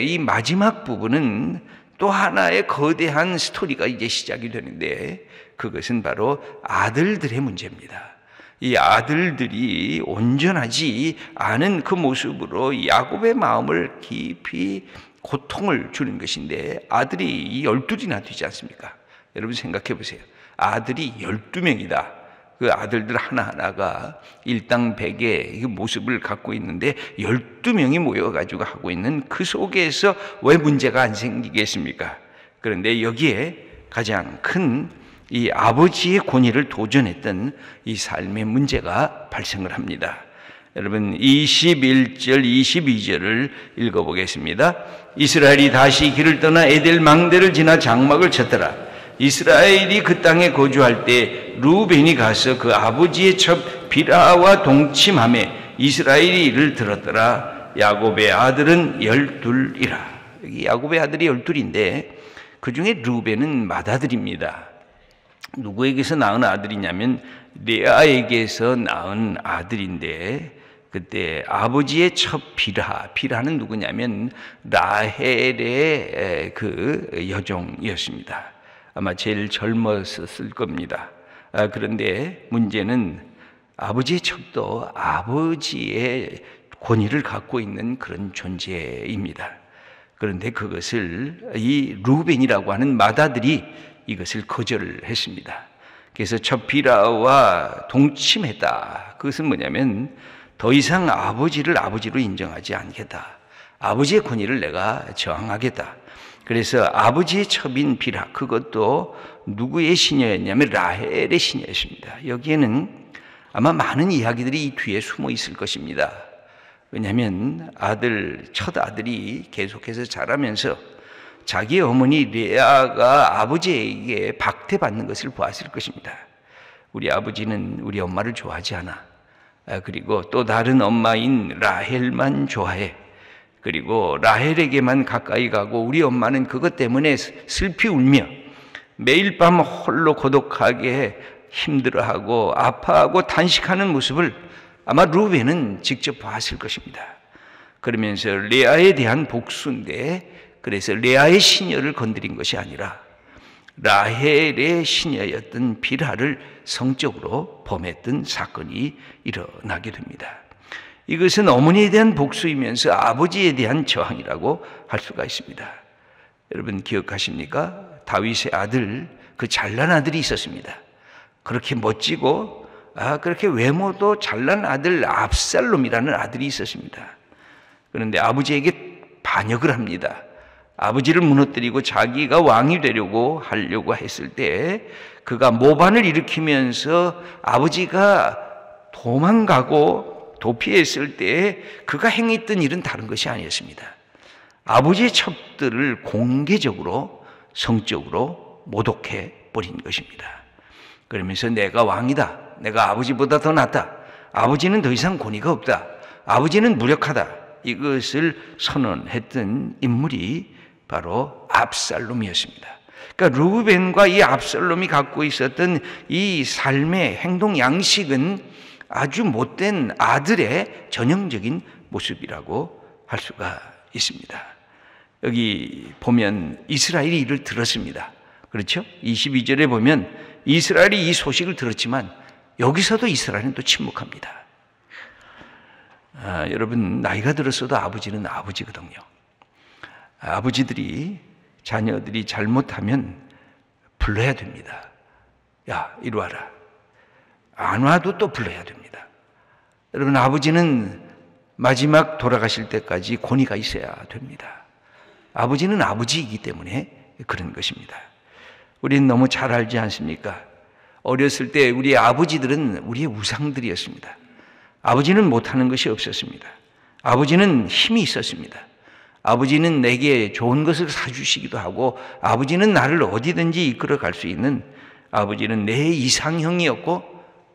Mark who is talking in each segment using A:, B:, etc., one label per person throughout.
A: 이 마지막 부분은 또 하나의 거대한 스토리가 이제 시작이 되는데, 그것은 바로 아들들의 문제입니다. 이 아들들이 온전하지 않은 그 모습으로 야곱의 마음을 깊이 고통을 주는 것인데, 아들이 12이나 되지 않습니까? 여러분 생각해 보세요. 아들이 12명이다. 그 아들들 하나하나가 일당백의 모습을 갖고 있는데 12명이 모여가지고 하고 있는 그 속에서 왜 문제가 안 생기겠습니까? 그런데 여기에 가장 큰 이 아버지의 권위를 도전했던 이 삶의 문제가 발생을 합니다. 여러분 21절 22절을 읽어보겠습니다. 이스라엘이 다시 길을 떠나 에델 망대를 지나 장막을 쳤더라. 이스라엘이 그 땅에 거주할 때 루벤이 가서 그 아버지의 첩 비라와 동침하며 이스라엘이 이를 들었더라. 야곱의 아들은 12이라. 여기 야곱의 아들이 12인데 그 중에 루벤은 맏아들입니다. 누구에게서 낳은 아들이냐면 레아에게서 낳은 아들인데, 그때 아버지의 첩 비라는 누구냐면 라헬의 그 여종이었습니다. 아마 제일 젊었을 겁니다. 그런데 문제는 아버지의 첩도 아버지의 권위를 갖고 있는 그런 존재입니다. 그런데 그것을 이 루벤이라고 하는 맏아들이 이것을 거절을 했습니다. 그래서 첩 비라와 동침했다. 그것은 뭐냐면 더 이상 아버지를 아버지로 인정하지 않겠다. 아버지의 권위를 내가 저항하겠다. 그래서 아버지의 첩인 비라, 그것도 누구의 시녀였냐면 라헬의 시녀였습니다. 여기에는 아마 많은 이야기들이 이 뒤에 숨어 있을 것입니다. 왜냐하면 첫 아들이 계속해서 자라면서 자기 어머니 레아가 아버지에게 박대받는 것을 보았을 것입니다. 우리 아버지는 우리 엄마를 좋아하지 않아. 그리고 또 다른 엄마인 라헬만 좋아해. 그리고 라헬에게만 가까이 가고 우리 엄마는 그것 때문에 슬피 울며 매일 밤 홀로 고독하게 힘들어하고 아파하고 탄식하는 모습을 아마 루벤은 직접 봤을 것입니다. 그러면서 레아에 대한 복수인데, 그래서 레아의 시녀를 건드린 것이 아니라 라헬의 시녀였던 비라를 성적으로 범했던 사건이 일어나게 됩니다. 이것은 어머니에 대한 복수이면서 아버지에 대한 저항이라고 할 수가 있습니다. 여러분 기억하십니까? 다윗의 아들, 그 잘난 아들이 있었습니다. 그렇게 멋지고 그렇게 외모도 잘난 아들 압살롬이라는 아들이 있었습니다. 그런데 아버지에게 반역을 합니다. 아버지를 무너뜨리고 자기가 왕이 하려고 했을 때 그가 모반을 일으키면서 아버지가 도망가고 도피했을 때 그가 행했던 일은 다른 것이 아니었습니다. 아버지의 첩들을 공개적으로 성적으로 모독해 버린 것입니다. 그러면서 내가 왕이다. 내가 아버지보다 더 낫다. 아버지는 더 이상 권위가 없다. 아버지는 무력하다. 이것을 선언했던 인물이 바로 압살롬이었습니다. 그러니까 루벤과 이 압살롬이 갖고 있었던 이 삶의 행동 양식은 아주 못된 아들의 전형적인 모습이라고 할 수가 있습니다. 여기 보면 이스라엘이 이를 들었습니다. 그렇죠? 22절에 보면 이스라엘이 이 소식을 들었지만 여기서도 이스라엘은 또 침묵합니다. 여러분 나이가 들었어도 아버지는 아버지거든요. 아버지들이 자녀들이 잘못하면 불러야 됩니다. 야 이리 와라. 안 와도 또 불러야 됩니다. 여러분 아버지는 마지막 돌아가실 때까지 권위가 있어야 됩니다. 아버지는 아버지이기 때문에 그런 것입니다. 우리는 너무 잘 알지 않습니까? 어렸을 때 우리 아버지들은 우리의 우상들이었습니다. 아버지는 못하는 것이 없었습니다. 아버지는 힘이 있었습니다. 아버지는 내게 좋은 것을 사주시기도 하고 아버지는 나를 어디든지 이끌어 갈 수 있는 아버지는 내 이상형이었고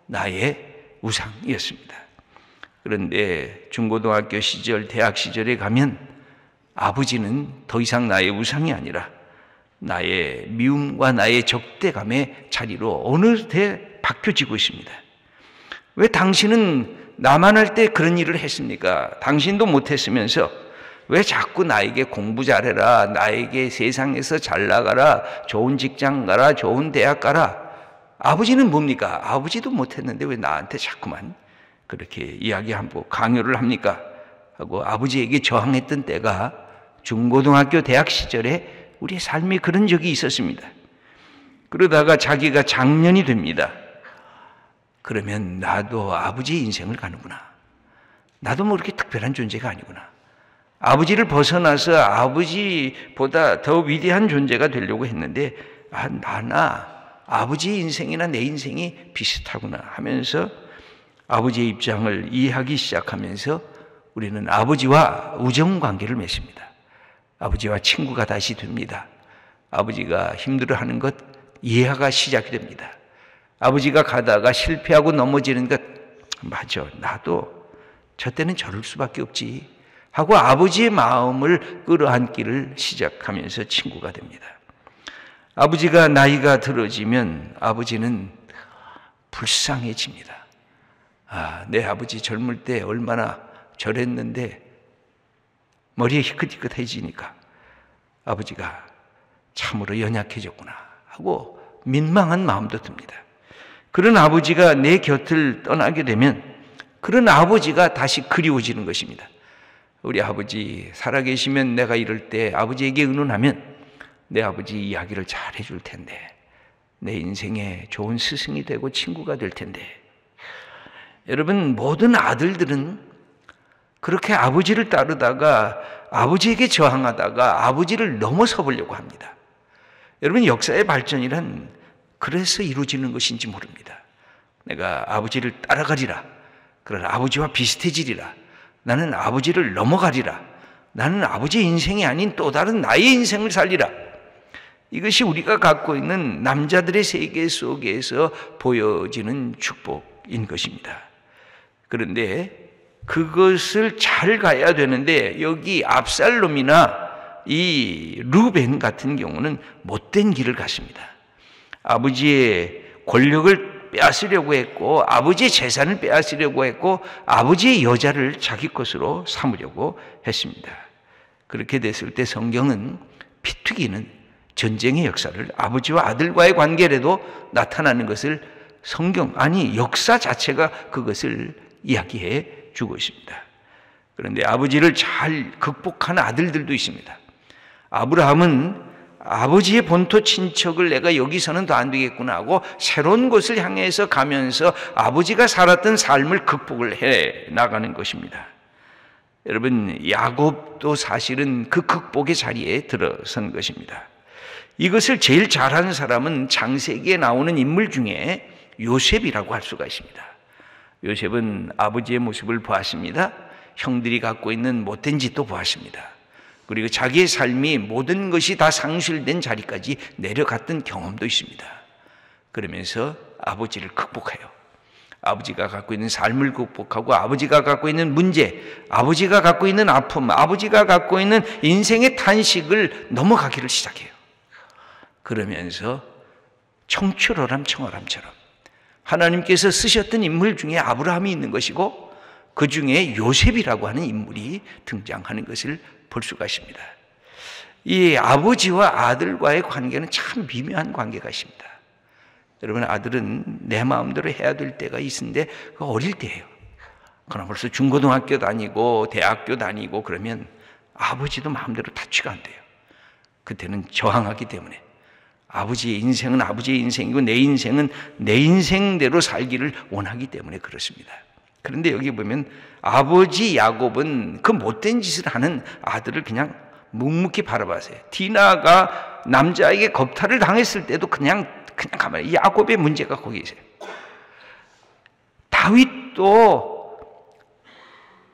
A: 나의 우상이었습니다. 그런데 중고등학교 시절, 대학 시절에 가면 아버지는 더 이상 나의 우상이 아니라 나의 미움과 나의 적대감의 자리로 어느새 바뀌어지고 있습니다. 왜 당신은 나만 할 때 그런 일을 했습니까? 당신도 못했으면서 왜 자꾸 나에게 공부 잘해라, 나에게 세상에서 잘 나가라, 좋은 직장 가라, 좋은 대학 가라. 아버지는 뭡니까? 아버지도 못했는데 왜 나한테 자꾸만 그렇게 이야기하고 강요를 합니까? 하고 아버지에게 저항했던 때가 중고등학교 대학 시절에 우리의 삶이 그런 적이 있었습니다. 그러다가 자기가 장년이 됩니다. 그러면 나도 아버지의 인생을 가는구나. 나도 뭐 그렇게 특별한 존재가 아니구나. 아버지를 벗어나서 아버지보다 더 위대한 존재가 되려고 했는데 나나 아버지의 인생이나 내 인생이 비슷하구나 하면서 아버지의 입장을 이해하기 시작하면서 우리는 아버지와 우정관계를 맺습니다. 아버지와 친구가 다시 됩니다. 아버지가 힘들어하는 것 이해가 시작이 됩니다. 아버지가 가다가 실패하고 넘어지는 것, 맞아, 나도 저 때는 저럴 수밖에 없지 하고 아버지의 마음을 끌어안기를 시작하면서 친구가 됩니다. 아버지가 나이가 들어지면 아버지는 불쌍해집니다. 내 아버지 젊을 때 얼마나 저랬는데 머리에 희끗희끗해지니까 아버지가 참으로 연약해졌구나 하고 민망한 마음도 듭니다. 그런 아버지가 내 곁을 떠나게 되면 그런 아버지가 다시 그리워지는 것입니다. 우리 아버지 살아계시면 내가 이럴 때 아버지에게 의논하면 내 아버지 이야기를 잘 해줄 텐데, 내 인생에 좋은 스승이 되고 친구가 될 텐데. 여러분, 모든 아들들은 그렇게 아버지를 따르다가 아버지에게 저항하다가 아버지를 넘어서 보려고 합니다. 여러분, 역사의 발전이란 그래서 이루어지는 것인지 모릅니다. 내가 아버지를 따라가리라. 그러나 아버지와 비슷해지리라. 나는 아버지를 넘어가리라. 나는 아버지의 인생이 아닌 또 다른 나의 인생을 살리라. 이것이 우리가 갖고 있는 남자들의 세계 속에서 보여지는 축복인 것입니다. 그런데 그것을 잘 가야 되는데 여기 압살롬이나 이 루벤 같은 경우는 못된 길을 갔습니다. 아버지의 권력을 빼앗으려고 했고 아버지의 재산을 빼앗으려고 했고 아버지의 여자를 자기 것으로 삼으려고 했습니다. 그렇게 됐을 때 성경은 피투기는 전쟁의 역사를 아버지와 아들과의 관계라도 나타나는 것을 역사 자체가 그것을 이야기해 주고 있습니다. 그런데 아버지를 잘 극복한 아들들도 있습니다. 아브라함은 아버지의 본토 친척을 내가 여기서는 더 안 되겠구나 하고 새로운 곳을 향해서 가면서 아버지가 살았던 삶을 극복을 해 나가는 것입니다. 여러분, 야곱도 사실은 그 극복의 자리에 들어선 것입니다. 이것을 제일 잘하는 사람은 창세기에 나오는 인물 중에 요셉이라고 할 수가 있습니다. 요셉은 아버지의 모습을 보았습니다. 형들이 갖고 있는 못된 짓도 보았습니다. 그리고 자기의 삶이 모든 것이 다 상실된 자리까지 내려갔던 경험도 있습니다. 그러면서 아버지를 극복해요. 아버지가 갖고 있는 삶을 극복하고 아버지가 갖고 있는 문제, 아버지가 갖고 있는 아픔, 아버지가 갖고 있는 인생의 탄식을 넘어가기를 시작해요. 그러면서 청출어람 청어람처럼 하나님께서 쓰셨던 인물 중에 아브라함이 있는 것이고 그 중에 요셉이라고 하는 인물이 등장하는 것을 볼 수가 있습니다. 이 아버지와 아들과의 관계는 참 미묘한 관계가 있습니다. 여러분, 아들은 내 마음대로 해야 될 때가 있는데 그 어릴 때예요. 그러나 벌써 중고등학교 다니고 대학교 다니고 그러면 아버지도 마음대로 타취가 안 돼요. 그때는 저항하기 때문에 아버지의 인생은 아버지의 인생이고 내 인생은 내 인생대로 살기를 원하기 때문에 그렇습니다. 그런데 여기 보면 아버지 야곱은 그 못된 짓을 하는 아들을 그냥 묵묵히 바라봤어요. 디나가 남자에게 겁탈을 당했을 때도 그냥 가만히, 야곱의 문제가 거기 있어요. 다윗도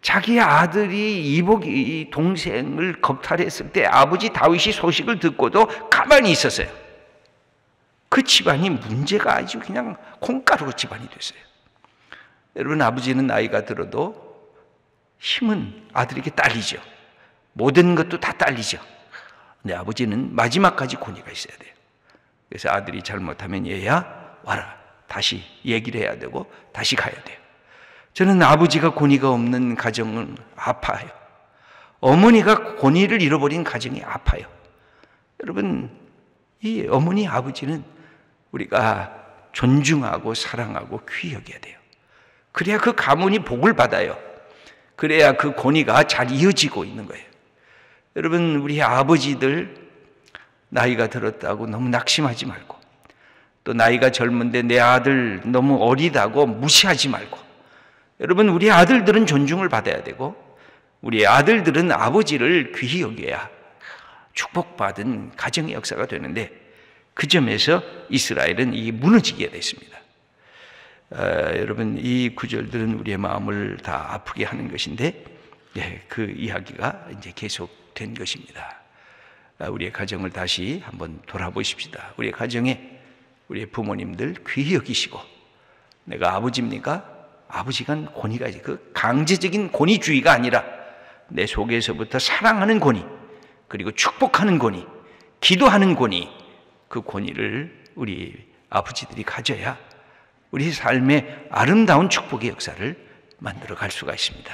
A: 자기 아들이 이복이 동생을 겁탈했을 때 아버지 다윗이 소식을 듣고도 가만히 있었어요. 그 집안이 문제가 아주 그냥 콩가루 집안이 됐어요. 여러분, 아버지는 나이가 들어도 힘은 아들에게 딸리죠. 모든 것도 다 딸리죠. 근데 아버지는 마지막까지 권위가 있어야 돼요. 그래서 아들이 잘못하면 얘야 와라, 다시 얘기를 해야 되고 다시 가야 돼요. 저는 아버지가 권위가 없는 가정은 아파요. 어머니가 권위를 잃어버린 가정이 아파요. 여러분, 이 어머니, 아버지는 우리가 존중하고 사랑하고 귀히 여겨야 돼요. 그래야 그 가문이 복을 받아요. 그래야 그 권위가 잘 이어지고 있는 거예요. 여러분, 우리 아버지들 나이가 들었다고 너무 낙심하지 말고, 또 나이가 젊은데 내 아들 너무 어리다고 무시하지 말고, 여러분, 우리 아들들은 존중을 받아야 되고, 우리 아들들은 아버지를 귀히 여겨야 축복받은 가정의 역사가 되는데, 그 점에서 이스라엘은 이 무너지게 됐습니다. 여러분, 이 구절들은 우리의 마음을 다 아프게 하는 것인데, 그 이야기가 이제 계속된 것입니다. 우리의 가정을 다시 한번 돌아보십시다. 우리의 가정에 우리의 부모님들 귀히 여기시고, 내가 아버지입니까? 아버지가 권위가 있지. 그 강제적인 권위주의가 아니라 내 속에서부터 사랑하는 권위, 그리고 축복하는 권위, 기도하는 권위, 그 권위를 우리 아버지들이 가져야 우리 삶의 아름다운 축복의 역사를 만들어 갈 수가 있습니다.